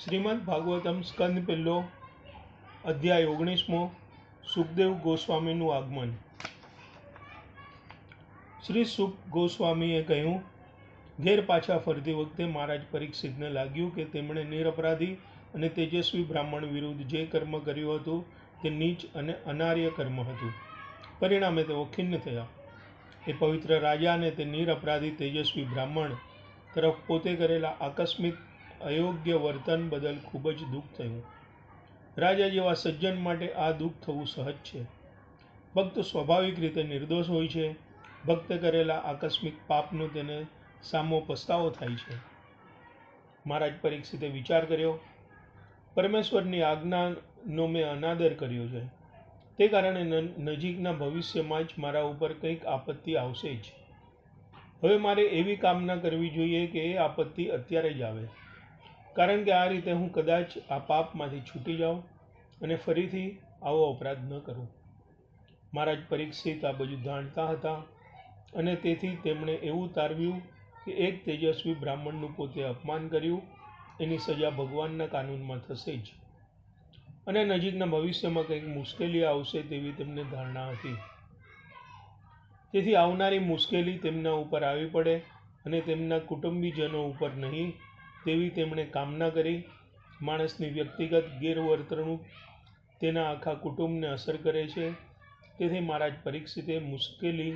શ્રીમદ ભાગવતમ સ્કંદ પહેલો અધ્યાય 19મો સુખદેવ ગોસ્વામીનું આગમન। શ્રી સુખ ગોસ્વામીએ કહ્યું, ઘેર પાછા ફરતી વખતે મહારાજ પરીક્ષિતને લાગ્યું કે તેમણે નિરપરાધી અને તેજસ્વી બ્રાહ્મણ વિરુદ્ધ જે કર્મ કર્યું હતું તે નીચ અને અનાર્ય કર્મ હતું। પરિણામે તેઓ ખિન્ન થયા। એ પવિત્ર રાજાને તે નિરપરાધી તેજસ્વી બ્રાહ્મણ તરફ પોતે કરેલા આકસ્મિક અયોગ્ય વર્તન બદલ ખૂબ જ દુઃખ થયું। રાજા જેવા સજ્જન માટે આ દુઃખ થવું સહજ છે। ભક્ત સ્વાભાવિક રીતે નિર્દોષ હોય છે। ભક્ત કરેલા આકસ્મિક પાપનો તેને સામો પસ્તાવો થાય છે। મહારાજ પરીક્ષિતે વિચાર કર્યો, પરમેશ્વરની આજ્ઞાનો મેં અનાદર કર્યો છે, તે કારણે નજીકના ભવિષ્યમાં જ મારા ઉપર કંઈક આપત્તિ આવશે જ। હવે મારે એવી કામના કરવી જોઈએ કે એ આપત્તિ અત્યારે જ આવે, કારણ કે આ રીતે હું કદાચ આ પાપમાંથી છૂટી જાઉં અને ફરીથી આવો અપરાધ ન કરું। મહારાજ પરીક્ષિત આ બધું જાણતા હતા અને તેથી તેમણે એવું તારવ્યું કે એક તેજસ્વી બ્રાહ્મણનું પોતે અપમાન કર્યું એની સજા ભગવાનના કાનૂનમાં થશે જ, અને નજીકના ભવિષ્યમાં કંઈક મુશ્કેલી આવશે તેવી તેમને ધારણા હતી। તેથી આવનારી મુશ્કેલી તેમના ઉપર આવી પડે અને તેમના કુટુંબીજનો ઉપર નહીં તેવી તેમણે કામના કરી। માણસની વ્યક્તિગત ગેરવર્તણૂક તેના આખા કુટુંબને અસર કરે છે, તેથી મહારાજ પરીક્ષિતે મુશ્કેલી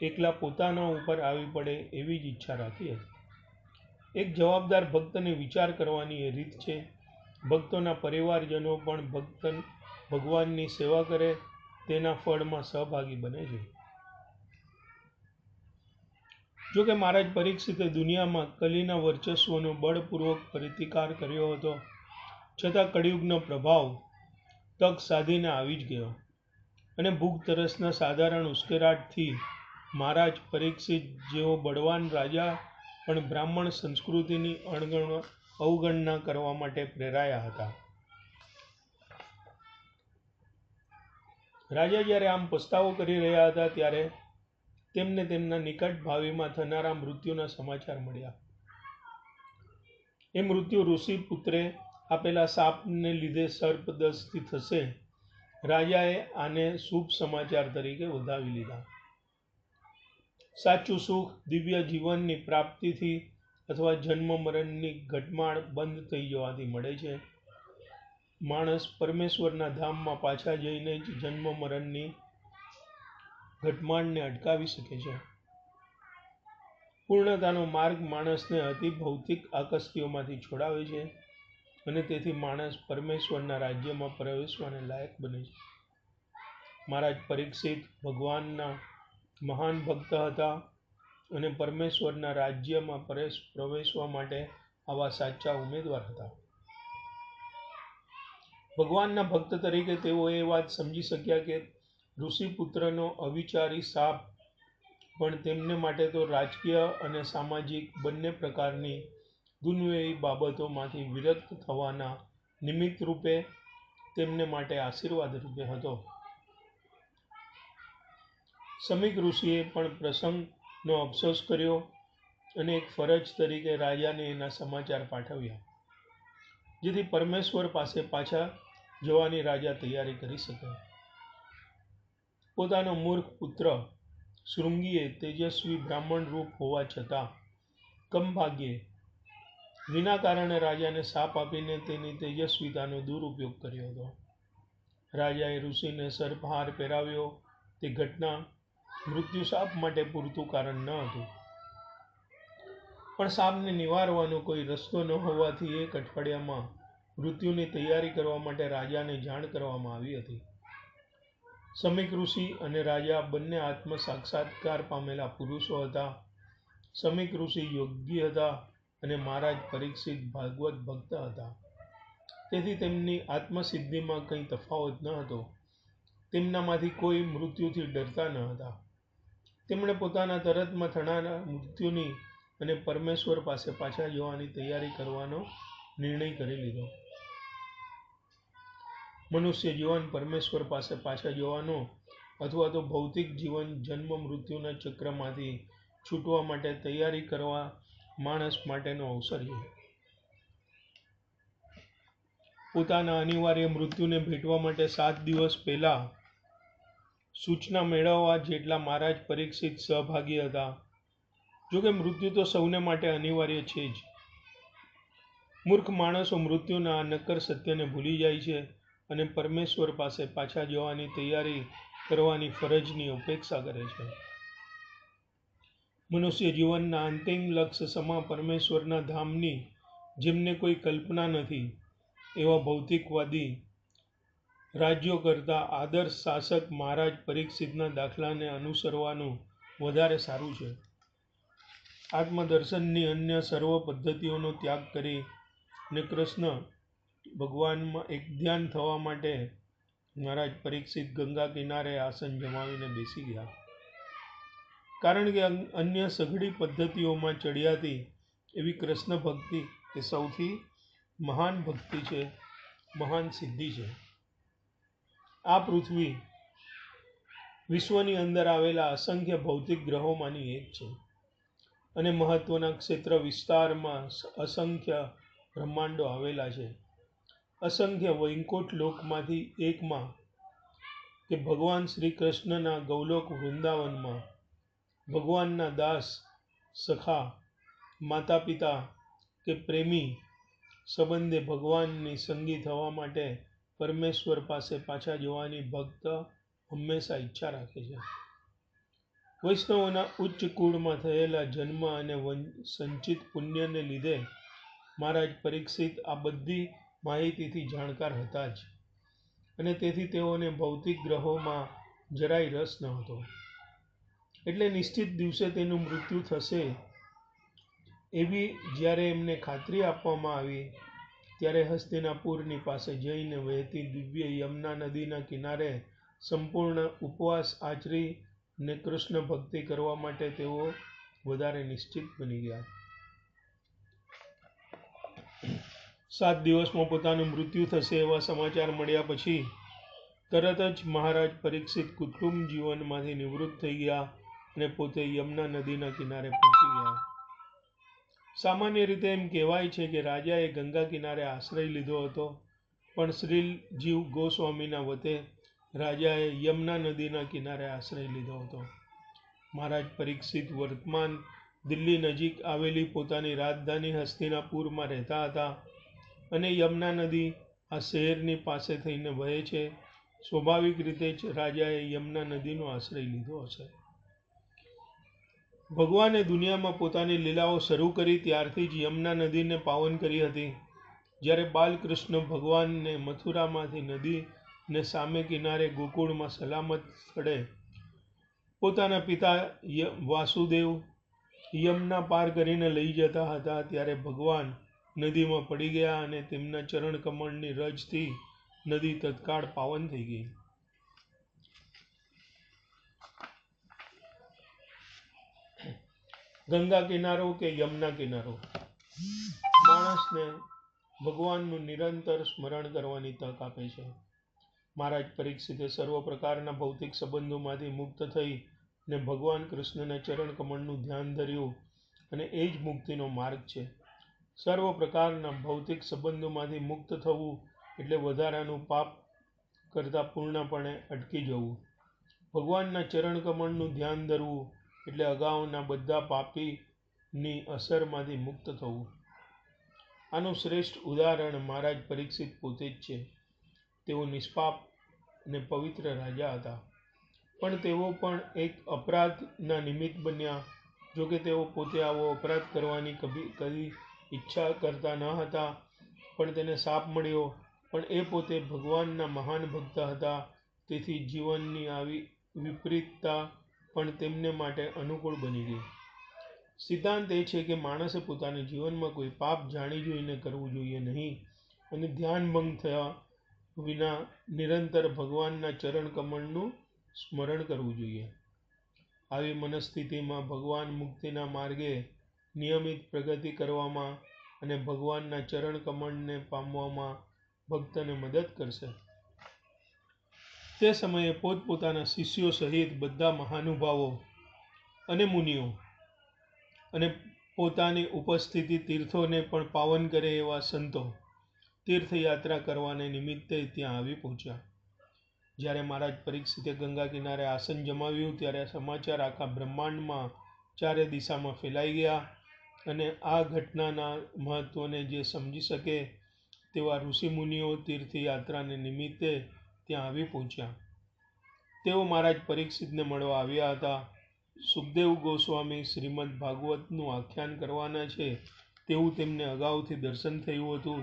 એકલા પોતાના ઉપર આવી પડે એવી જ ઈચ્છા રાખી હતી। એક જવાબદાર ભક્તને વિચાર કરવાની એ રીત છે। ભક્તોના પરિવારજનો પણ ભગવાનની સેવા કરે તેના ફળમાં સહભાગી બને છે। જોકે મહારાજ પરીક્ષિતે દુનિયામાં કલીના વર્ચસ્વનો બળપૂર્વક પ્રતિકાર કર્યો હતો, છતાં કળિયુગનો પ્રભાવ તક સાધીને આવી જ ગયો અને ભૂખ તરસના સાધારણ ઉશ્કેરાટથી મહારાજ પરીક્ષિત જેવો બળવાન રાજા પણ બ્રાહ્મણ સંસ્કૃતિની અવગણના કરવા માટે પ્રેરાયા હતા। રાજા જ્યારે આમ પસ્તાવો કરી રહ્યા હતા ત્યારે તેમને તેમના નિકટ ભાવિમાં થનારા મૃત્યુના સમાચાર મળ્યા। એ મૃત્યુ ઋષિ પુત્રે આપેલા શાપને લીધે સર્પદંશથી થશે। રાજાએ આને શુભ સમાચાર તરીકે વધાવી લીધા। સાચું સુખ દિવ્ય જીવનની પ્રાપ્તિથી અથવા જન્મ મરણની ઘટમાળ બંધ થઈ જવાથી મળે છે। માણસ પરમેશ્વરના ધામમાં પાછા જઈને જ જન્મ મરણની ઘટમાળને અટકાવી શકે છે। પૂર્ણતાનો માર્ગ માણસને અતિ ભૌતિક આસક્તિઓમાંથી છોડાવે છે અને તેથી માણસ પરમેશ્વરના રાજ્યમાં પ્રવેશવાને લાયક બને છે। મહારાજ પરીક્ષિત ભગવાનના મહાન ભક્ત હતા અને પરમેશ્વરના રાજ્યમાં પ્રવેશવા માટે આવા સાચા ઉમેદવાર હતા। ભગવાનના ભક્ત તરીકે તેઓ એ વાત સમજી શક્યા કે ઋષિપુત્રનો અવિચારી શાપ પણ તેમને માટે તો રાજકીય અને સામાજિક બંને પ્રકારની દુન્વયી બાબતોમાંથી વિરક્ત થવાના નિમિત્ત રૂપે તેમને માટે આશીર્વાદ રૂપે હતો। સમીક ઋષિએ પણ પ્રસંગનો અફસોસ કર્યો અને એક ફરજ તરીકે રાજાને એના સમાચાર પાઠવ્યા, જેથી પરમેશ્વર પાસે પાછા જવાની રાજા તૈયારી કરી શકે। પોતાનો મૂર્ખ પુત્ર શૃંગીએ તેજસ્વી બ્રાહ્મણ રૂપ હોવા છતાં કમભાગ્યે વિના કારણે રાજાને શાપ આપીને તેની તેજસ્વીતાનો દુરુપયોગ કર્યો હતો। રાજાએ ઋષિને સર્પહાર પહેરાવ્યો તે ઘટના મૃત્યુ શાપ માટે પૂરતું કારણ ન હતું, પણ શાપને નિવારવાનો કોઈ રસ્તો ન હોવાથી એક અઠવાડિયામાં મૃત્યુની તૈયારી કરવા માટે રાજાને જાણ કરવામાં આવી હતી। સમીક ઋષિ અને રાજા બંને આત્મ સાક્ષાત્કાર પામેલા પુરુષો હતા। સમીક ઋષિ યોગી હતા અને મહારાજ પરીક્ષિત ભાગવત ભક્ત હતા, તેથી તેમની આત્મસિદ્ધિમાં કંઈ તફાવત ન હતો। તેમનામાંથી કોઈ મૃત્યુથી ડરતા ન હતા। તેમણે પોતાના તરતમાં થનારા મૃત્યુની અને પરમેશ્વર પાસે પાછા જવાની તૈયારી કરવાનો નિર્ણય કરી લીધો। મનુષ્ય જીવન પરમેશ્વર પાસે પાછા જવાનો અથવા તો ભૌતિક જીવન જન્મ મૃત્યુના ચક્રમાંથી છૂટવા માટે તૈયારી કરવા માણસ માટેનો અવસર છે। પોતાના અનિવાર્ય મૃત્યુને ભેટવા માટે 7 દિવસ પહેલાં સૂચના મેળવવા જેટલા મહારાજ પરીક્ષિત સહભાગી હતા. જોકે મૃત્યુ તો સૌને માટે અનિવાર્ય છે જ. મૂર્ખ માણસો મૃત્યુના આ નક્કર સત્યને ભૂલી જાય છે અને પરમેશ્વર પાસે પાછા જવાની તૈયારી કરવાની ફરજની અપેક્ષા કરે છે. મનુષ્ય જીવનના અંતિમ લક્ષ્ય સમા પરમેશ્વરના ધામની જેમને કોઈ કલ્પના નથી એવા ભૌતિકવાદી રાજ્યો કરતાં આદર્શ શાસક મહારાજ પરીક્ષિતના દાખલાને અનુસરવાનું વધારે સારું છે. આત્મદર્શનની અન્ય સર્વ પદ્ધતિઓનો ત્યાગ કરી ને કૃષ્ણ ભગવાનમાં એક ધ્યાન થવા માટે મહારાજ પરીક્ષિત ગંગા કિનારે આસન જમાવીને બેસી ગયા. કારણ કે અન્ય સઘળી પદ્ધતિઓમાં ચડિયાતી એવી કૃષ્ણ ભક્તિ એ સૌથી મહાન ભક્તિ છે, મહાન સિદ્ધિ છે. આ પૃથ્વી વિશ્વની અંદર આવેલા અસંખ્ય ભૌતિક ગ્રહોમાંની એક છે અને મહત્વના ક્ષેત્ર વિસ્તારમાં અસંખ્ય બ્રહ્માંડો આવેલા છે. અસંખ્ય વૈકુંઠ લોકમાંથી એકમાં કે ભગવાન શ્રી કૃષ્ણના ગૌલોક વૃંદાવનમાં ભગવાનના દાસ, સખા, માતા પિતા કે પ્રેમી સંબંધે ભગવાનની સંગી થવા માટે પરમેશ્વર પાસે પાછા જવાની ભક્ત હંમેશા ઈચ્છા રાખે છે. વૈષ્ણવોના ઉચ્ચ કુળમાં થયેલા જન્મ અને સંચિત પુણ્યને લીધે મહારાજ પરીક્ષિત આ બધી માહિતીથી જાણકાર હતા જ અને તેથી તેઓને ભૌતિક ગ્રહોમાં જરાય રસ ન હતો. એટલે નિશ્ચિત દિવસે તેનું મૃત્યુ થશે એવી જ્યારે એમને ખાતરી આપવામાં આવી ત્યારે હસ્તિનાપુરની પાસે જઈને વહેતી દિવ્ય યમુના નદીના કિનારે સંપૂર્ણ ઉપવાસ આચરી ને કૃષ્ણ ભક્તિ કરવા માટે તેઓ વધારે નિશ્ચિત બની ગયા. 7 દિવસમાં પોતાનું મૃત્યુ થશે એવા સમાચાર મળ્યા પછી તરત જ મહારાજ પરીક્ષિત કુટુંબ જીવનમાંથી નિવૃત્ત થઈ ગયા અને પોતે યમુના નદીના કિનારે પહોંચી ગયા. સામાન્ય રીતે એમ કહેવાય છે કે રાજાએ ગંગા કિનારે આશ્રય લીધો હતો, પણ શ્રી જીવ ગોસ્વામીના વતે રાજાએ યમુના નદીના કિનારે આશ્રય લીધો હતો. મહારાજ પરીક્ષિત વર્તમાન દિલ્હી નજીક આવેલી પોતાની રાજધાની હસ્તિનાપુરમાં રહેતા હતા અને યમુના નદી આ શહેરની પાસે થઈને વહે છે. સ્વાભાવિક રીતે જ રાજાએ યમુના નદીનો આશ્રય લીધો હશે. ભગવાને દુનિયામાં પોતાની લીલાઓ શરૂ કરી ત્યારથી જ યમુના નદીને પાવન કરી હતી. જ્યારે બાલકૃષ્ણ ભગવાનને મથુરામાંથી નદીને સામે કિનારે ગોકુળમાં સલામત સ્થળે પોતાના પિતા વાસુદેવ યમુના પાર કરીને લઈ જતા હતા ત્યારે ભગવાન નદીમાં પડી ગયા અને તેમના ચરણ કમળની રજથી નદી તત્કાળ પાવન થઈ ગઈ. ગંગા કિનારો કે યમુના કિનારો માણસને ભગવાનનું નિરંતર સ્મરણ કરવાની તક આપે છે. મહારાજ પરીક્ષિતે સર્વ પ્રકારના ભૌતિક સંબંધોમાંથી મુક્ત થઈ ને ભગવાન કૃષ્ણના ચરણ કમળનું ધ્યાન ધર્યું અને એ જ મુક્તિનો માર્ગ છે. સર્વ પ્રકારના ભૌતિક સંબંધોમાંથી મુક્ત થવું એટલે વધારાનું પાપ કરતાં પૂર્ણપણે અટકી જવું. ભગવાનના ચરણ કમળનું ધ્યાન ધરવું એટલે અગાઉના બધા પાપીની અસરમાંથી મુક્ત થવું. આનું શ્રેષ્ઠ ઉદાહરણ મહારાજ પરીક્ષિત પોતે જ છે. તેઓ નિષ્પાપ અને પવિત્ર રાજા હતા, પણ તેઓ પણ એક અપરાધના નિમિત્ત બન્યા. જોકે તેઓ પોતે આવો અપરાધ કરવાની કદી ઈચ્છા કરતા ન હતા, પણ તેને શાપ મળ્યો. પણ એ પોતે ભગવાનના મહાન ભક્ત હતા, તેથી જીવનની આવી વિપરીતતા પણ તેમને માટે અનુકૂળ બની ગઈ. સિદ્ધાંત એ છે કે માણસે પોતાના જીવનમાં કોઈ પાપ જાણી જોઈને કરવું જોઈએ નહીં અને ધ્યાન ભંગ થયા વિના નિરંતર ભગવાનના ચરણ કમળનું સ્મરણ કરવું જોઈએ. આવી મનસ્થિતિમાં ભગવાન મુક્તિના માર્ગે નિયમિત પ્રગતિ કરવામાં અને ભગવાનના ચરણ કમળને પામવામાં ભક્તને મદદ કરશે. તે સમયે પોતપોતાના શિષ્યો સહિત બધા મહાનુભાવો અને મુનિઓ અને પોતાની ઉપસ્થિતિ તીર્થોને પણ પાવન કરે એવા સંતો તીર્થયાત્રા કરવાને નિમિત્તે ત્યાં આવી પહોંચ્યા. જ્યારે મહારાજ પરીક્ષિતે ગંગા કિનારે આસન જમાવ્યું ત્યારે સમાચાર આખા બ્રહ્માંડમાં ચારે દિશામાં ફેલાઈ ગયા અને આ ઘટનાના મહત્વને જે સમજી શકે તેવા ઋષિમુનિઓ તીર્થયાત્રાને નિમિત્તે ત્યાં આવી પહોંચ્યા. તેઓ મહારાજ પરીક્ષિતને મળવા આવ્યા હતા. સુખદેવ ગોસ્વામી શ્રીમદ ભાગવતનું આખ્યાન કરવાના છે તેવું તેમને અગાઉથી દર્શન થયું હતું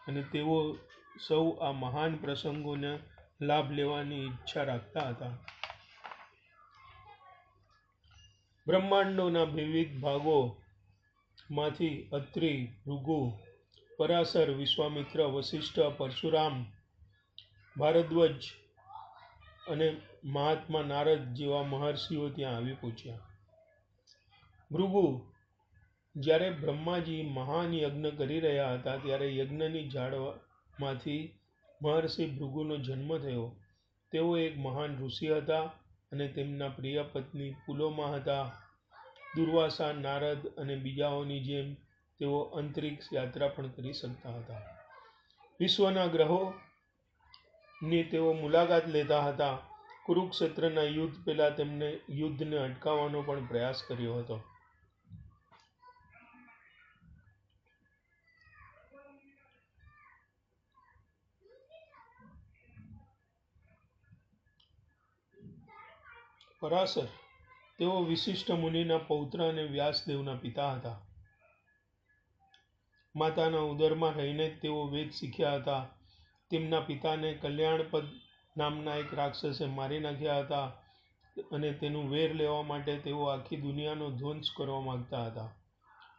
અને તેઓ સૌ આ મહાન પ્રસંગોને લાભ લેવાની ઈચ્છા રાખતા હતા. બ્રહ્માંડોના વિવિધ ભાગોમાંથી અત્રિ, ભૃગુ, પરાશર, વિશ્વામિત્ર, વશિષ્ઠ, પરશુરામ, ભારદ્વાજ અને મહાત્મા નારદ જેવા મહર્ષિઓ ત્યાં આવી પહોંચ્યા. ભૃગુ: જ્યારે બ્રહ્માજી મહાન યજ્ઞ કરી રહ્યા હતા ત્યારે યજ્ઞની ઝાડમાંથી મહર્ષિ ભૃગુનો જન્મ થયો. તેઓ એક મહાન ઋષિ હતા અને તેમના પ્રિય પત્ની પુલોમા હતા. દુર્વાસા, નારદ અને બીજાઓની જેમ તેઓ અંતરિક્ષ યાત્રા પણ કરી શકતા હતા. વિશ્વના ગ્રહોની તેઓ મુલાકાત લેતા હતા. કુરુક્ષેત્રના યુદ્ધ પહેલા તેમણે યુદ્ધને અટકાવવાનો પણ પ્રયાસ કર્યો હતો. પરાશર: તેઓ વિશિષ્ટ મુનિના પૌત્ર અને વ્યાસદેવના પિતા હતા. માતાના ઉદરમાં રહીને જ તેઓ વેદ શીખ્યા હતા. તેમના પિતાને કલ્યાણપદ નામના એક રાક્ષસે મારી નાખ્યા હતા અને તેનું વેર લેવા માટે તેઓ આખી દુનિયાનો ધ્વંસ કરવા માંગતા હતા,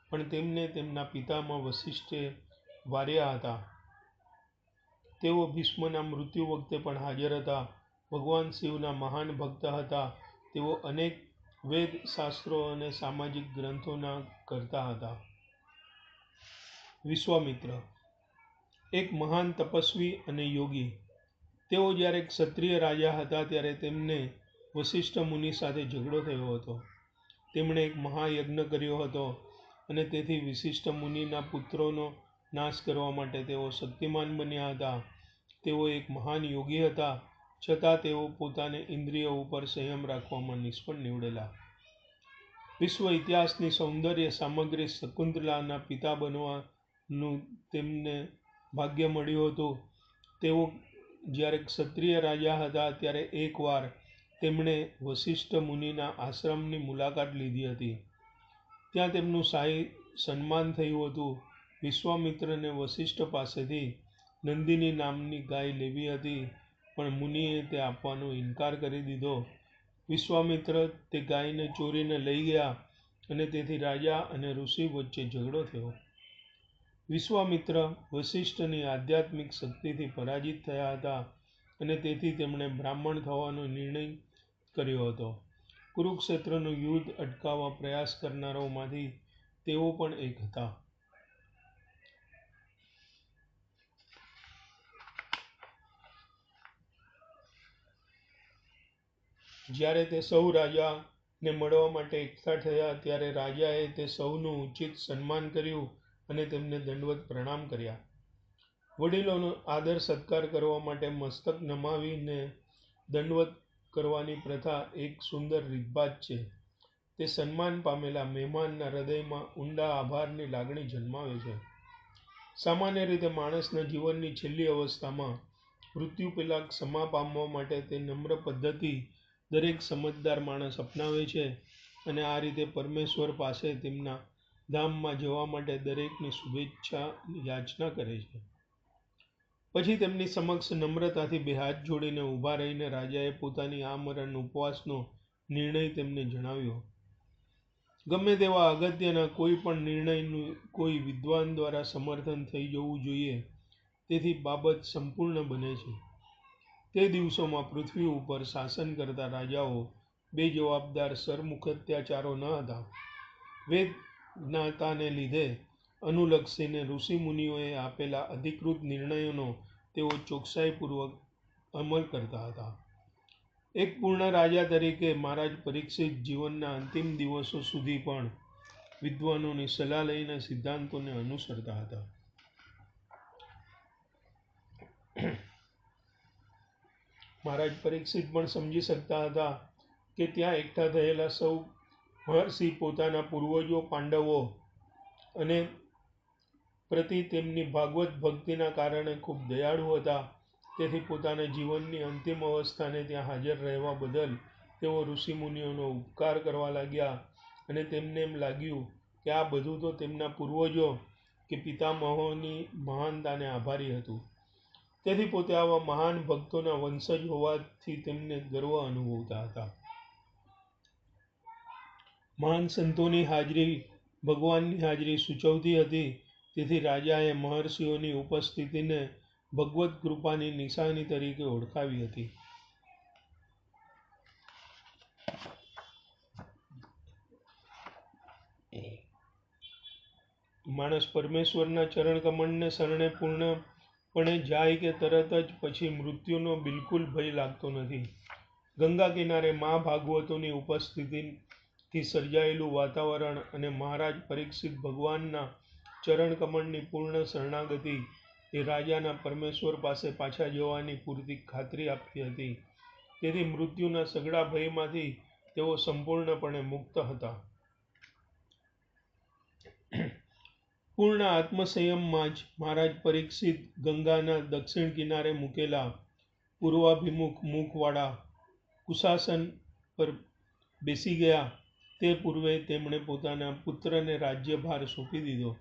પણ તેમને તેમના પિતામહ વશિષ્ઠે વાર્યા હતા. તેઓ ભીષ્મના મૃત્યુ વખતે પણ હાજર હતા. ભગવાન શિવના મહાન ભક્ત હતા. તેઓ અનેક વેદ, શાસ્ત્રો અને સામાજિક ગ્રંથોના કરતા હતા. વિશ્વામિત્ર: એક મહાન તપસ્વી અને યોગી. તેઓ જ્યારે ક્ષત્રિય રાજા હતા ત્યારે તેમને વશિષ્ઠ મુનિ સાથે ઝઘડો થયો હતો. તેમણે એક મહાયજ્ઞ કર્યો હતો અને તેથી વિશિષ્ટ મુનિના પુત્રોનો નાશ કરવા માટે તેઓ શક્તિમાન બન્યા હતા. તેઓ એક મહાન યોગી હતા, છતાં તેઓ પોતાને ઇન્દ્રિયો ઉપર સંયમ રાખવામાં નિષ્ફળ નીવડેલા. વિશ્વ ઇતિહાસની સૌંદર્ય સામગ્રી શકુંતલાના પિતા બનવાનું તેમને ભાગ્ય મળ્યું હતું. તેઓ જ્યારે ક્ષત્રિય રાજા હતા ત્યારે એકવાર તેમણે વશિષ્ઠ મુનિના આશ્રમની મુલાકાત લીધી હતી. ત્યાં તેમનું શાહી સન્માન થયું હતું. વિશ્વામિત્રને વશિષ્ઠ પાસેથી નંદિની નામની ગાય લેવી હતી, પણ મુનિએ તે આપવાનો ઇનકાર કરી દીધો. વિશ્વામિત્ર તે ગાયને ચોરીને લઈ ગયા અને તેથી રાજા અને ઋષિ વચ્ચે ઝઘડો થયો. વિશ્વામિત્ર વશિષ્ઠની આધ્યાત્મિક શક્તિથી પરાજિત થયા હતા અને તેથી તેમણે બ્રાહ્મણ થવાનો નિર્ણય કર્યો હતો. કુરુક્ષેત્રનું યુદ્ધ અટકાવવા પ્રયાસ કરનારાઓમાંથી તેઓ પણ એક હતા. જ્યારે તે સૌ રાજાને મળવા માટે એકઠા થયા ત્યારે રાજાએ તે સૌનું ઉચિત સન્માન કર્યું અને તેમને દંડવત પ્રણામ કર્યા. વડીલોનો આદર સત્કાર કરવા માટે મસ્તક નમાવીને દંડવત કરવાની પ્રથા એક સુંદર રીતભાત છે. તે સન્માન પામેલા મહેમાનના હૃદયમાં ઊંડા આભારની લાગણી જન્માવે છે. સામાન્ય રીતે માણસના જીવનની છેલ્લી અવસ્થામાં મૃત્યુ પહેલાં ક્ષમા પામવા માટે તે નમ્ર પદ્ધતિ દરેક સમજદાર માણસ અપનાવે છે અને આ રીતે પરમેશ્વર પાસે તેમના ધામમાં જવા માટે દરેકની શુભેચ્છા યાચના કરે છે. પછી તેમની સમક્ષ નમ્રતાથી બે હાથ જોડીને ઊભા રહીને રાજાએ પોતાની આમરણ ઉપવાસનો નિર્ણય તેમને જણાવ્યો. ગમે તેવા અગત્યના કોઈ પણ નિર્ણયનું કોઈ વિદ્વાન દ્વારા સમર્થન થઈ જવું જોઈએ, તેથી બાબત સંપૂર્ણ બને છે. તે દિવસોમાં પૃથ્વી ઉપર શાસન કરતા રાજાઓ બેજવાબદાર સરમુખત્યાચારો ન હતા. વેદ જ્ઞાતાને લીધે અનુલક્ષીને ઋષિમુનિઓએ આપેલા અધિકૃત નિર્ણયોનો તેઓ ચોકસાઈપૂર્વક અમલ કરતા હતા. એક પૂર્ણ રાજા તરીકે મહારાજ પરીક્ષિત જીવનના અંતિમ દિવસો સુધી પણ વિદ્વાનોની સલાહ લઈને સિદ્ધાંતોને અનુસરતા હતા. મહારાજ પરીક્ષિત પણ સમજી શકતા હતા કે ત્યાં એકઠા થયેલા સૌ મહર્ષિ પોતાના પૂર્વજો પાંડવો અને પ્રતિ તેમની ભાગવત ભક્તિના કારણે ખૂબ દયાળુ હતા. તેથી પોતાના જીવનની અંતિમ અવસ્થાને ત્યાં હાજર રહેવા બદલ તેઓ ઋષિમુનિઓનો ઉપકાર કરવા લાગ્યા અને તેમને એમ લાગ્યું કે આ બધું તો તેમના પૂર્વજો કે પિતામહોની મહાનતાને આભારી હતું. તેથી પોતે આવા મહાન ભક્તોના વંશજ હોવાથી તેમને ગર્વ અનુભવતા હતા. મહાન સંતોની હાજરી ભગવાનની હાજરી સૂચવતી હતી. તેથી રાજાએ મહર્ષિઓની ઉપસ્થિતિને ભગવત કૃપાની નિશાની તરીકે ઓળખાવી હતી. માણસ પરમેશ્વરના ચરણ કમળને શરણે પૂર્ણપણે જાય કે તરત જ પછી મૃત્યુનો બિલકુલ ભય લાગતો નથી. ગંગા કિનારે મહાભાગવતોની ઉપસ્થિતિથી સર્જાયેલું વાતાવરણ અને મહારાજ પરીક્ષિત ભગવાનના ચરણ કમળની પૂર્ણ શરણાગતિ એ રાજાના પરમેશ્વર પાસે પાછા જવાની પૂરતી ખાતરી આપતી હતી. તેથી મૃત્યુના સઘળા ભયમાંથી તેઓ સંપૂર્ણપણે મુક્ત હતા. પૂર્ણ આત્મસંયમમાં જ મહારાજ પરીક્ષિત ગંગાના દક્ષિણ કિનારે મૂકેલા પૂર્વાભિમુખ મુખવાળા કુશાસન પર બેસી ગયા. તે પૂર્વે તેમણે પોતાના પુત્રને રાજ્યભાર સોંપી દીધો.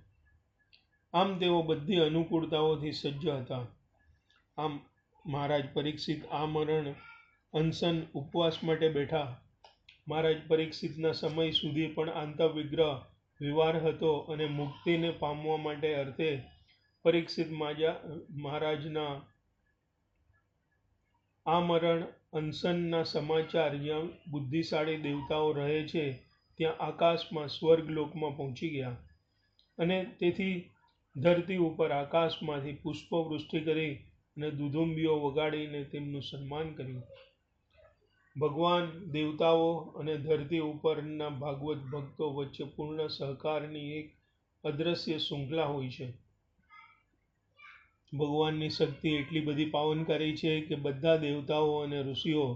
આમ તેઓ બધી અનુકૂળતાઓથી સજ્જ હતા. આમ મહારાજ પરીક્ષિત આમરણ અનશન ઉપવાસ માટે બેઠા. મહારાજ પરીક્ષિતના સમય સુધી પણ આંતરવિગ્રહ વિવાર હતો અને મુક્તિને પામવા માટે અર્થે પરીક્ષિત મહારાજના આમરણ અનશનના સમાચાર જ્યાં બુદ્ધિશાળી દેવતાઓ રહે છે ત્યાં આકાશમાં સ્વર્ગલોકમાં પહોંચી ગયા અને તેથી ધરતી ઉપર આકાશમાંથી પુષ્પવૃષ્ટિ કરી અને દુદુંબીઓ વગાડીને તેમનું સન્માન કર્યું. ભગવાન, દેવતાઓ અને ધરતી ઉપરના ભાગવત ભક્તો વચ્ચે પૂર્ણ સહકારની એક અદ્રશ્ય શૃંખલા હોય છે. ભગવાનની શક્તિ એટલી બધી પાવનકારી છે કે બધા દેવતાઓ અને ઋષિઓ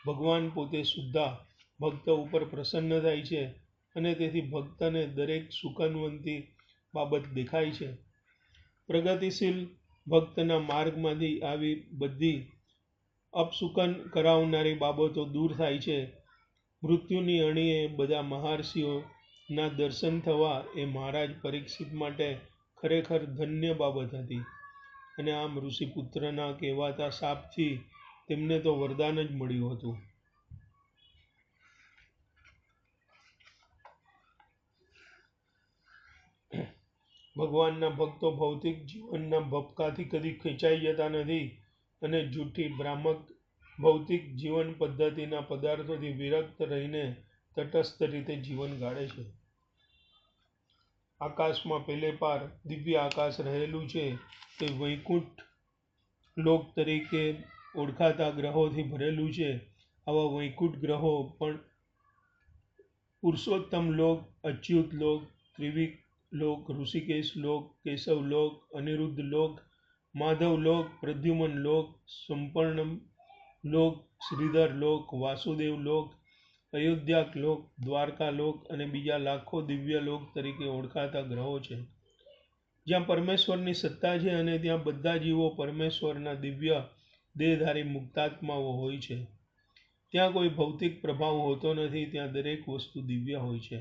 ભગવાન પોતે સુદ્ધા ભક્ત ઉપર પ્રસન્ન થાય છે અને તેથી ભક્તને દરેક સુખાન્વંતી બાબત દેખાય છે. પ્રગતિશીલ ભક્તના માર્ગમાંથી આવી બધી અપસુકન કરાવનારી બાબતો દૂર થાય છે. મૃત્યુની અણીએ બધા મહર્ષિઓના દર્શન થવા એ મહારાજ પરીક્ષિત માટે ખરેખર ધન્ય બાબત હતી અને આમ ઋષિપુત્રના કહેવાતા શાપથી તેમને તો વરદાન જ મળ્યું હતું. ભગવાનના ભક્તો ભૌતિક જીવનના ભપકાથી કદી ખેંચાઈ જતા નથી અને જૂઠી ભ્રામક ભૌતિક જીવન પદ્ધતિના પદાર્થોથી વિરક્ત રહીને તટસ્થ રીતે જીવન ગાળે છે. આકાશમાં પેલે પાર દિવ્ય આકાશ રહેલું છે તે વૈકુંઠ લોક તરીકે ઓળખાતા ગ્રહોથી ભરેલું છે. આવા વૈકુંઠ ગ્રહો પણ પુરુષોત્તમ લોક, અચ્યુત લોક, ત્રિવિક લોક, ઋષિકેશ લોક, કેશવ લોક, અનિરુદ્ધ લોક, માધવ લોક, પ્રદ્યુમન લોક, સંપર્ણમ લોક, શ્રીધર લોક, વાસુદેવ લોક, અયોધ્યાક લોક, દ્વારકા લોક અને બીજા લાખો દિવ્ય લોક તરીકે ઓળખાતા ગ્રહો છે. જ્યાં પરમેશ્વરની સત્તા છે અને ત્યાં બધા જીવો પરમેશ્વરના દિવ્ય દેહધારી મુક્તાત્માઓ હોય છે. ત્યાં કોઈ ભૌતિક પ્રભાવ હોતો નથી. ત્યાં દરેક વસ્તુ દિવ્ય હોય છે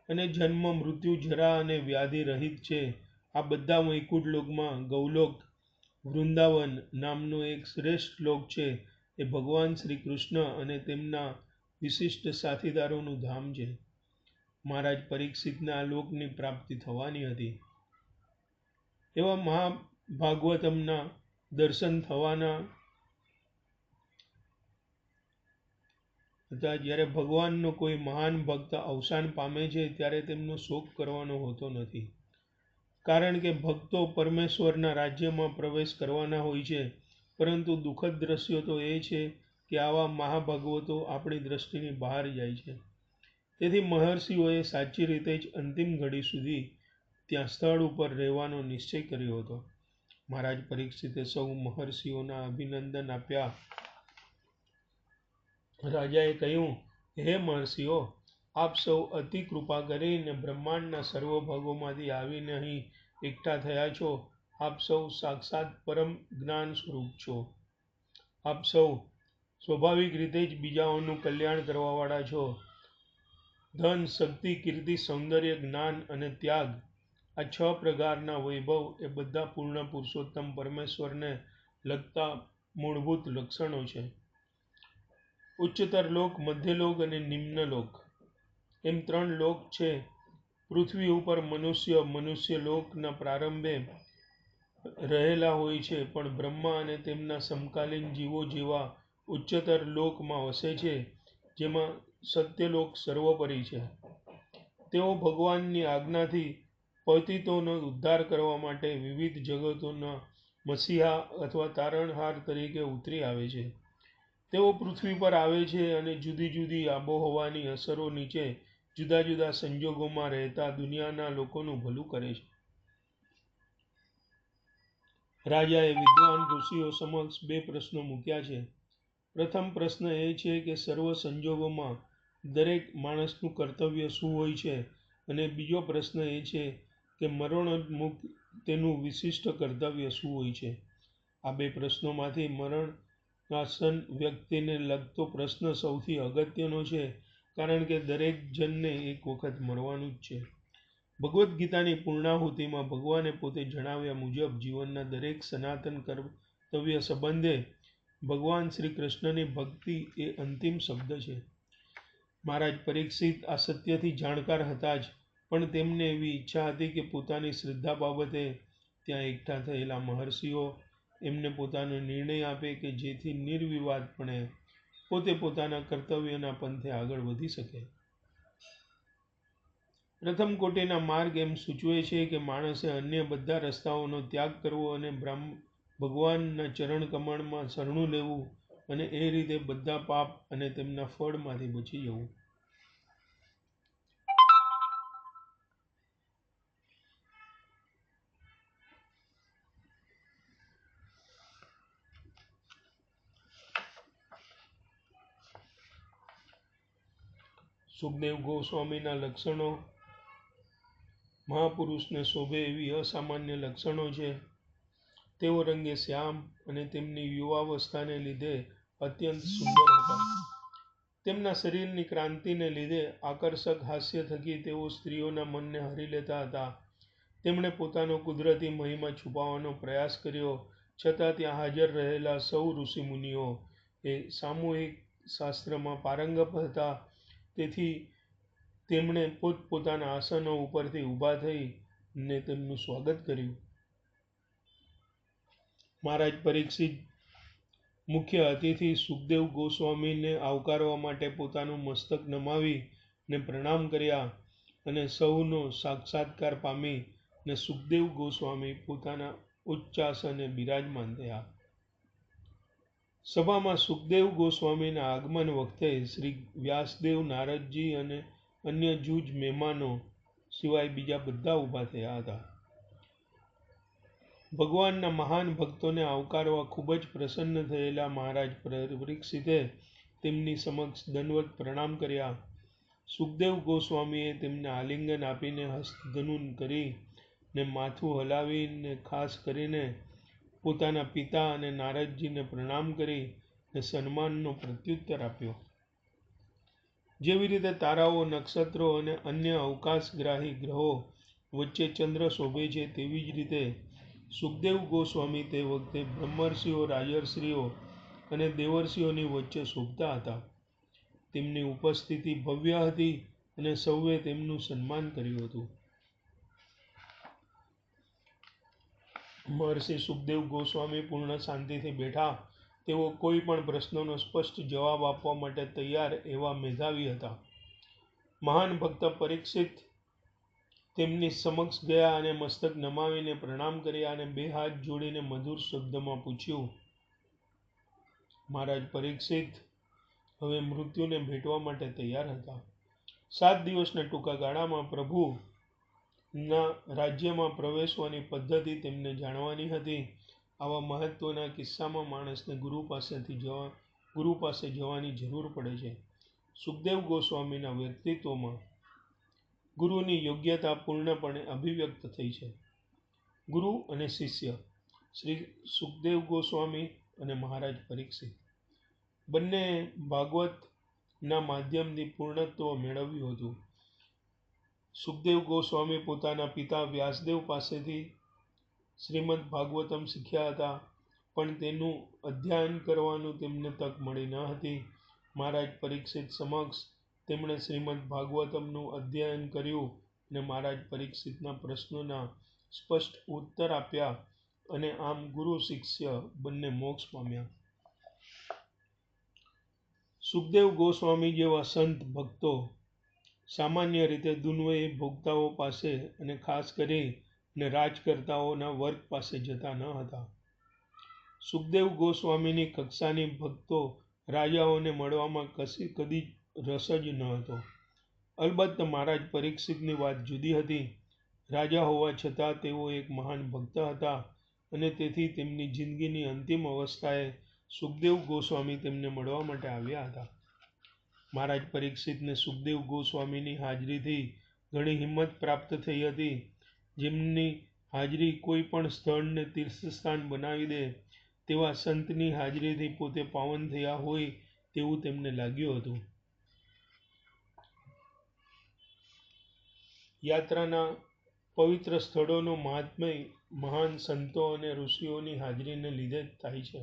અને જન્મ, મૃત્યુ, જરા અને વ્યાધિ રહિત છે. આ બધા વૈકુંઠ લોકમાં ગૌલોક વૃંદાવન નામનો એક શ્રેષ્ઠ લોક છે. એ ભગવાન શ્રી કૃષ્ણ અને તેમના વિશિષ્ટ સાથીદારોનું ધામ છે. મહારાજ પરીક્ષિતને આ લોકની પ્રાપ્તિ થવાની હતી. એવા મહાભાગવતમના દર્શન થવાના હતા. જ્યારે ભગવાનનો કોઈ મહાન ભક્ત અવસાન પામે છે ત્યારે તેમનો શોક કરવાનો હોતો નથી, કારણ કે ભક્તો પરમેશ્વરના રાજ્યમાં પ્રવેશ કરવાના હોય છે. પરંતુ દુઃખદ દ્રશ્ય તો એ છે કે આવા મહાભાગવતો આપણી દ્રષ્ટિની બહાર જાય છે. તેથી મહર્ષિઓએ સાચી રીતે જ અંતિમ ઘડી સુધી ત્યાં સ્થળ ઉપર રહેવાનો નિશ્ચય કર્યો હતો. મહારાજ પરીક્ષિતે સૌ મહર્ષિઓના અભિનંદન આપ્યા રાજાએ કહ્યું, હે મહર્ષિઓ, આપ સૌ અતિ કૃપા કરીને બ્રહ્માંડના સર્વ ભાગોમાંથી આવીને અહીં એકઠા થયા છો. આપ સૌ સાક્ષાત પરમ જ્ઞાન સ્વરૂપ છો. આપ સૌ સ્વાભાવિક રીતે જ બીજાઓનું કલ્યાણ કરવાવાળા છો. ધન, શક્તિ, કીર્તિ, સૌંદર્ય, જ્ઞાન અને ત્યાગ, આ 6 પ્રકારના વૈભવ એ બધા પૂર્ણ પુરુષોત્તમ પરમેશ્વરને લગતા મૂળભૂત લક્ષણો છે. ઉચ્ચતર લોક, મધ્યલોક અને નિમ્નલોક એમ 3 લોક છે. પૃથ્વી ઉપર મનુષ્ય લોકના પ્રારંભે રહેલા હોય છે, પણ બ્રહ્મા અને તેમના સમકાલીન જીવો જેવા ઉચ્ચતર લોકમાં વસે છે, જેમાં સત્યલોક સર્વોપરી છે. તેઓ ભગવાનની આજ્ઞાથી પતિતોનો ઉદ્ધાર કરવા માટે વિવિધ જગતોના મસીહા અથવા તારણહાર તરીકે ઉતરી આવે છે. તેઓ પૃથ્વી પર આવે છે અને જુદી જુદી આબોહવાની અસરો નીચે જુદા જુદા સંજોગોમાં રહેતા દુનિયાના લોકોનું ભલું કરે છે. રાજાએ વિદ્વાન ઋષિઓ સમક્ષ 2 પ્રશ્નો મૂક્યા છે. પ્રથમ પ્રશ્ન એ છે કે સર્વ સંજોગોમાં દરેક માણસનું કર્તવ્ય શું હોય છે, અને બીજો પ્રશ્ન એ છે કે મરણોન્મુખ તેનું વિશિષ્ટ કર્તવ્ય શું હોય છે. આ 2 પ્રશ્નોમાંથી મરણાસન્ન વ્યક્તિને લગતો પ્રશ્ન સૌથી અગત્યનો છે, કારણ કે દરેક જણને એક વખત મરવાનું જ છે. ભગવદ્ ગીતાની પૂર્ણાહુતિમાં ભગવાને પોતે જણાવ્યા મુજબ જીવનના દરેક સનાતન કર્તવ્ય સંબંધે ભગવાન શ્રી કૃષ્ણની ભક્તિ એ અંતિમ શબ્દ છે. મહારાજ પરીક્ષિત આ સત્યથી જાણકાર હતા જ, પણ તેમને એવી ઈચ્છા હતી કે પોતાની શ્રદ્ધા બાબતે ત્યાં એકઠા થયેલા મહર્ષિઓ એમને પોતાનો નિર્ણય આપે કે જેથી નિર્વિવાદપણે પોતે પોતાના કર્તવ્યના પંથે આગળ વધી શકે. પ્રથમ કોટીના માર્ગ એમ સૂચવે છે કે માણસે અન્ય બધા રસ્તાઓનો ત્યાગ કરવો અને ભગવાનના ચરણ કમળમાં શરણું લેવું અને એ રીતે બધા પાપ અને તેમના ફળમાંથી બચી જવું. સુખદેવ ગોસ્વામીના લક્ષણો. મહાપુરુષને શોભે એવી અસામાન્ય લક્ષણો છે. તેઓ રંગે શ્યામ અને તેમની યુવાવસ્થાને લીધે અત્યંત સુંદર હતા. તેમના શરીરની ક્રાંતિને લીધે આકર્ષક હાસ્ય થકી તેઓ સ્ત્રીઓના મનને હરી લેતા હતા. તેમણે પોતાનો કુદરતી મહિમા છુપાવવાનો પ્રયાસ કર્યો, છતાં ત્યાં હાજર રહેલા સૌ ઋષિમુનિઓ એ સામૂહિક શાસ્ત્રમાં પારંગત હતા. તેથી તેમણે પોતપોતાના આસનો ઉપરથી ઊભા થઈ ને તેમનું સ્વાગત કર્યું. મહારાજ પરીક્ષિત મુખ્ય અતિથિ સુખદેવ ગોસ્વામીને આવકારવા માટે પોતાનું મસ્તક નમાવી ને પ્રણામ કર્યા અને સૌનો સાક્ષાત્કાર પામી ને સુખદેવ ગોસ્વામી પોતાના ઉચ્ચાસને બિરાજમાન થયા. સભામાં સુખદેવ ગોસ્વામીના આગમન વખતે શ્રી વ્યાસદેવ, નારદજી અને અન્ય જૂજ મહેમાનો સિવાય બીજા બધા ઊભા થયા હતા. ભગવાનના મહાન ભક્તોને આવકારવા ખૂબ જ પ્રસન્ન થયેલા મહારાજ પરીક્ષિતે તેમની સમક્ષ દંડવત પ્રણામ કર્યા. સુખદેવ ગોસ્વામીએ તેમને આલિંગન આપીને હસ્તધૂન કરી ને માથું હલાવીને ખાસ કરીને પોતાના પિતા અને નારદજીને પ્રણામ કરી ને સન્માનનો પ્રત્યુત્તર આપ્યો. જેવી રીતે તારાઓ, નક્ષત્રો અને અન્ય અવકાશગ્રાહી ગ્રહો વચ્ચે ચંદ્ર શોભે છે, તેવી જ રીતે સુખદેવ ગોસ્વામી તે વખતે બ્રહ્મર્ષિઓ, રાજર્ષિઓ અને દેવર્ષિઓની વચ્ચે શોભતા હતા. તેમની ઉપસ્થિતિ ભવ્ય હતી અને સૌએ તેમનું સન્માન કર્યું હતું. મહર્ષિ સુખદેવ ગોસ્વામી પૂર્ણ શાંતિથી બેઠા. તેઓ કોઈ પણ પ્રશ્નનો સ્પષ્ટ જવાબ આપવા માટે તૈયાર એવા મેધાવી હતા. મહાન ભક્ત પરીક્ષિત તેમની સમક્ષ ગયા અને મસ્તક નમાવીને પ્રણામ કર્યા અને 2 હાથ જોડીને મધુર શબ્દમાં પૂછ્યું. મહારાજ પરીક્ષિત હવે મૃત્યુને ભેટવા માટે તૈયાર હતા. 7 દિવસના ટૂંકા ગાળામાં પ્રભુના રાજ્યમાં પ્રવેશવાની પદ્ધતિ તેમને જાણવાની હતી. આવા મહત્વના કિસ્સામાં માણસને ગુરુ પાસેથી ગુરુ પાસે જવાની જરૂર પડે છે. સુખદેવ ગોસ્વામીના વ્યક્તિત્વમાં ગુરુની યોગ્યતા પૂર્ણપણે અભિવ્યક્ત થઈ છે. ગુરુ અને શિષ્ય શ્રી સુખદેવ ગોસ્વામી અને મહારાજ પરીક્ષિત બંને ભાગવતના માધ્યમથી પૂર્ણત્વ મેળવ્યું હતું. સુખદેવ ગોસ્વામી પોતાના પિતા વ્યાસદેવ પાસેથી શ્રીમદ ભાગવતમ શીખ્યા હતા, પણ તેનું અધ્યયન કરવાનું તેમને તક મળી ન હતી. મહારાજ પરીક્ષિત સમક્ષ તેમણે શ્રીમદ ભાગવતમનું અધ્યયન કર્યું અને મહારાજ પરીક્ષિતના પ્રશ્નોના સ્પષ્ટ ઉત્તર આપ્યા અને આમ ગુરુ શિષ્ય બંને મોક્ષ પામ્યા. સુખદેવ ગોસ્વામી જેવા સંત ભક્તો સામાન્ય રીતે દુન્વયી ભોગતાઓ પાસે અને ખાસ કરીને રાજકર્તાઓના વર્ગ પાસે જતા ન હતા. સુખદેવ ગોસ્વામીની કક્ષાની ભક્તો રાજાઓને મળવામાં કદી રસ જ ન હતો. અલબત્ત મહારાજ પરીક્ષિતની વાત જુદી હતી. રાજા હોવા છતાં તેઓ એક મહાન ભક્ત હતા અને તેથી તેમની જિંદગીની અંતિમ અવસ્થાએ સુખદેવ ગોસ્વામી તેમને મળવા માટે આવ્યા હતા. મહારાજ પરીક્ષિતને સુખદેવ ગોસ્વામીની હાજરીથી ઘણી હિંમત પ્રાપ્ત થઈ હતી. જેમની હાજરી કોઈ પણ સ્થળને તીર્થસ્થાન બનાવી દે તેવા સંતની હાજરીથી પોતે પાવન થયા હોય તેવું તેમને લાગ્યું હતું. યાત્રાના પવિત્ર સ્થળોનું મહાત્મ્ય મહાન સંતો અને ઋષિઓની હાજરીને લીધે જ થાય છે.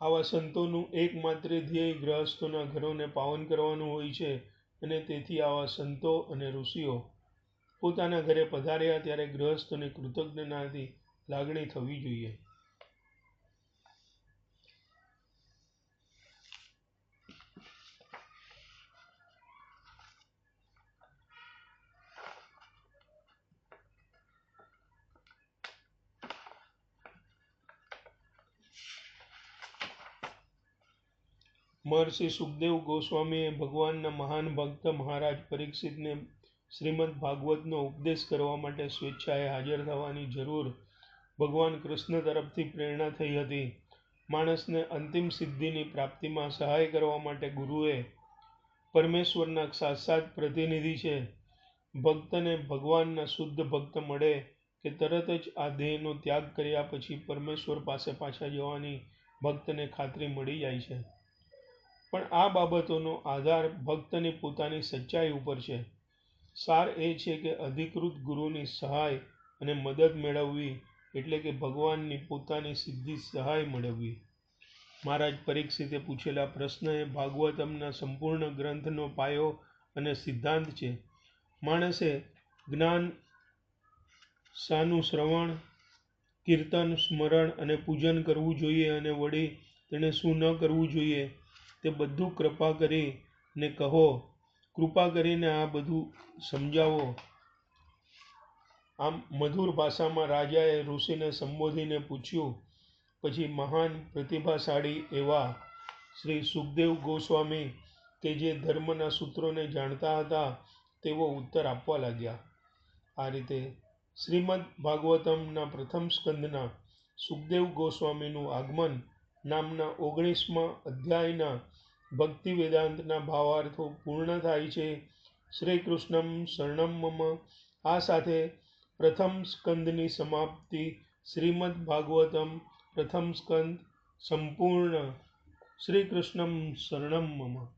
આવા સંતોનું એકમાત્ર ધ્યેય ગૃહસ્થોના ઘરોને પાવન કરવાનું હોય છે અને તેથી આવા સંતો અને ઋષિઓ પોતાના ઘરે પધાર્યા ત્યારે ગૃહસ્થોને કૃતજ્ઞતાની લાગણી થવી જોઈએ. મહર્ષિ સુખદેવ ગોસ્વામીએ ભગવાનના મહાન ભક્ત મહારાજ પરીક્ષિતને શ્રીમદ ભાગવતનો ઉપદેશ કરવા માટે સ્વેચ્છાએ હાજર થવાની જરૂર ભગવાન કૃષ્ણ તરફથી પ્રેરણા થઈ હતી. માણસને અંતિમ સિદ્ધિની પ્રાપ્તિમાં સહાય કરવા માટે ગુરુએ પરમેશ્વરના સાક્ષાત પ્રતિનિધિ છે. ભક્તને ભગવાનના શુદ્ધ ભક્ત મળે કે તરત જ આ દેહનો ત્યાગ કર્યા પછી પરમેશ્વર પાસે પાછા જવાની ભક્તને ખાતરી મળી જાય છે. પણ આ બાબતોનો આધાર ભક્તની પોતાની સચ્ચાઈ ઉપર છે. સાર એ છે કે અધિકૃત ગુરુની સહાય અને મદદ મેળવવી એટલે કે ભગવાનની પોતાની સીધી સહાય મેળવવી. મહારાજ પરીક્ષિતે પૂછેલા પ્રશ્ન એ ભાગવતમના સંપૂર્ણ ગ્રંથનો પાયો અને સિદ્ધાંત છે. માણસે જ્ઞાન સાનું શ્રવણ, કીર્તન, સ્મરણ અને પૂજન કરવું જોઈએ અને વળી તેણે શું ન કરવું જોઈએ તે બધું કૃપા કરીને કહો. કૃપા કરીને આ બધું સમજાવો. આમ મધુર ભાષામાં રાજાએ ઋષિને સંબોધીને પૂછ્યું. પછી મહાન પ્રતિભાશાળી એવા શ્રી સુખદેવ ગોસ્વામી કે જે ધર્મના સૂત્રોને જાણતા હતા તેવો ઉત્તર આપવા લાગ્યા. આ રીતે શ્રીમદ ભાગવતમના પ્રથમ સ્કંદના સુખદેવ ગોસ્વામીનું આગમન નામના 19મા અધ્યાયના ભક્તિ વેદાંતના ભાવાર્થો પૂર્ણ થાય છે. શ્રી કૃષ્ણમ શરણમ મમ. આ સાથે પ્રથમ સ્કંદની સમાપ્તિ. શ્રીમદ ભાગવતમ પ્રથમ સ્કંદ સંપૂર્ણ. શ્રી કૃષ્ણમ શરણમ મમ.